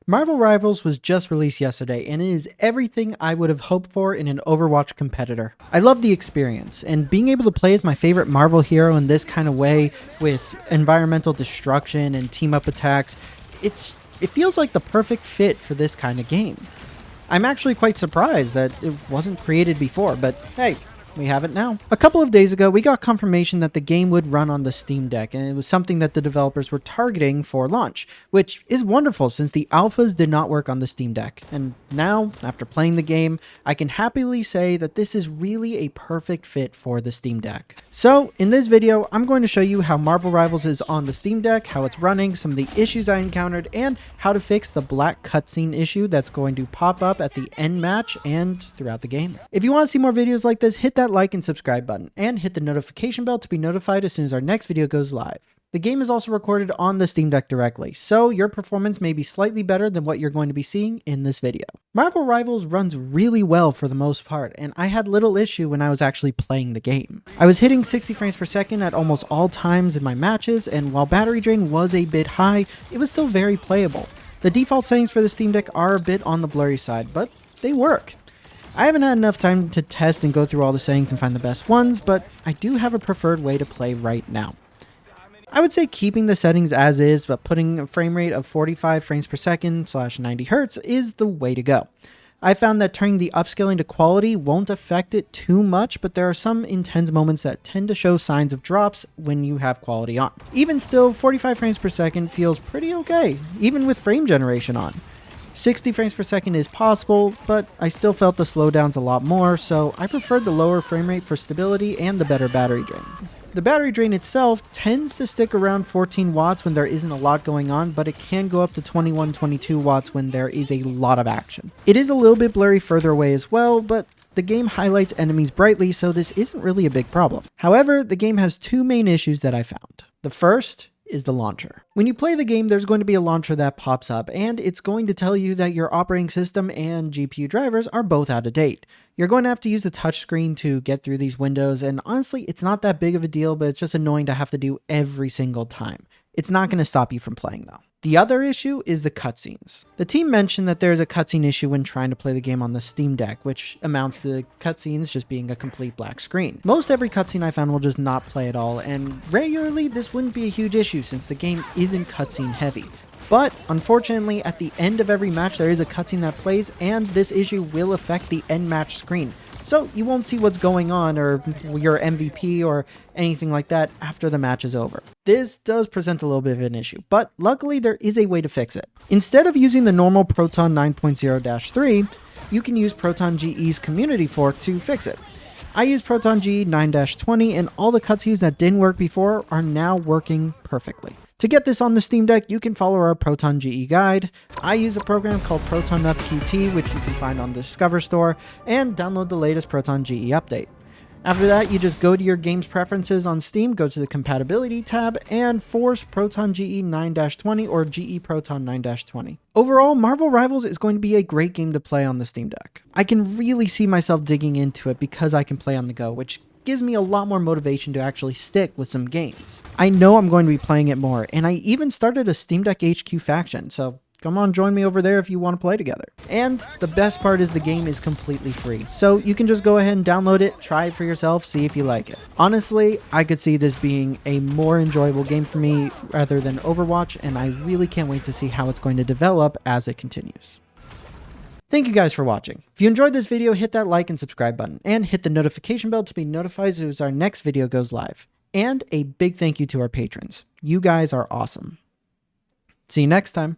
Marvel Rivals was just released yesterday, and it is everything I would have hoped for in an Overwatch competitor. I love the experience, and being able to play as my favorite Marvel hero in this kind of way, with environmental destruction and team-up attacks, it feels like the perfect fit for this kind of game. I'm actually quite surprised that it wasn't created before, but hey, we have it now. A couple of days ago, we got confirmation that the game would run on the Steam Deck, and it was something that the developers were targeting for launch, which is wonderful since the alphas did not work on the Steam Deck. And now, after playing the game, I can happily say that this is really a perfect fit for the Steam Deck. So, in this video, I'm going to show you how Marvel Rivals is on the Steam Deck, how it's running, some of the issues I encountered, and how to fix the black cutscene issue that's going to pop up at the end match and throughout the game. If you want to see more videos like this, hit that like and subscribe button, and hit the notification bell to be notified as soon as our next video goes live. The game is also recorded on the Steam Deck directly, so your performance may be slightly better than what you're going to be seeing in this video. Marvel Rivals runs really well for the most part, and I had little issue when I was actually playing the game. I was hitting 60 frames per second at almost all times in my matches, and while battery drain was a bit high, it was still very playable. The default settings for the Steam Deck are a bit on the blurry side, but they work. I haven't had enough time to test and go through all the settings and find the best ones, but I do have a preferred way to play right now. I would say keeping the settings as is, but putting a frame rate of 45 frames per second / 90 Hz is the way to go. I found that turning the upscaling to quality won't affect it too much, but there are some intense moments that tend to show signs of drops when you have quality on. Even still, 45 frames per second feels pretty okay, even with frame generation on. 60 frames per second is possible, but I still felt the slowdowns a lot more, so I preferred the lower frame rate for stability and the better battery drain. The battery drain itself tends to stick around 14 watts when there isn't a lot going on, but it can go up to 21-22 watts when there is a lot of action. It is a little bit blurry further away as well, but the game highlights enemies brightly, so this isn't really a big problem. However, the game has two main issues that I found. The first is the launcher. When you play the game, there's going to be a launcher that pops up, and it's going to tell you that your operating system and GPU drivers are both out of date. You're going to have to use the touchscreen to get through these windows, and honestly, it's not that big of a deal, but it's just annoying to have to do every single time. It's not going to stop you from playing though. The other issue is the cutscenes. The team mentioned that there's a cutscene issue when trying to play the game on the Steam Deck, which amounts to cutscenes just being a complete black screen. Most every cutscene I found will just not play at all, and regularly this wouldn't be a huge issue since the game isn't cutscene heavy. But unfortunately, at the end of every match there is a cutscene that plays, and this issue will affect the end match screen. So you won't see what's going on or your MVP or anything like that after the match is over. This does present a little bit of an issue, but luckily there is a way to fix it. Instead of using the normal Proton 9.0-3, you can use Proton GE's community fork to fix it. I use Proton GE 9-20, and all the cutscenes that didn't work before are now working perfectly. To get this on the Steam Deck, you can follow our Proton GE guide. I use a program called Proton QT, which you can find on the Discover Store, and download the latest Proton GE update. After that, you just go to your game's preferences on Steam, go to the compatibility tab, and force Proton GE 9-20 or GE Proton 9-20. Overall, Marvel Rivals is going to be a great game to play on the Steam Deck. I can really see myself digging into it because I can play on the go, which gives me a lot more motivation to actually stick with some games. I know I'm going to be playing it more, and I even started a Steam Deck HQ faction, so come on, join me over there if you want to play together. And the best part is the game is completely free, so you can just go ahead and download it, try it for yourself, see if you like it. Honestly, I could see this being a more enjoyable game for me rather than Overwatch, and I really can't wait to see how it's going to develop as it continues. Thank you guys for watching. If you enjoyed this video, hit that like and subscribe button, and hit the notification bell to be notified as soon as our next video goes live. And a big thank you to our patrons. You guys are awesome. See you next time.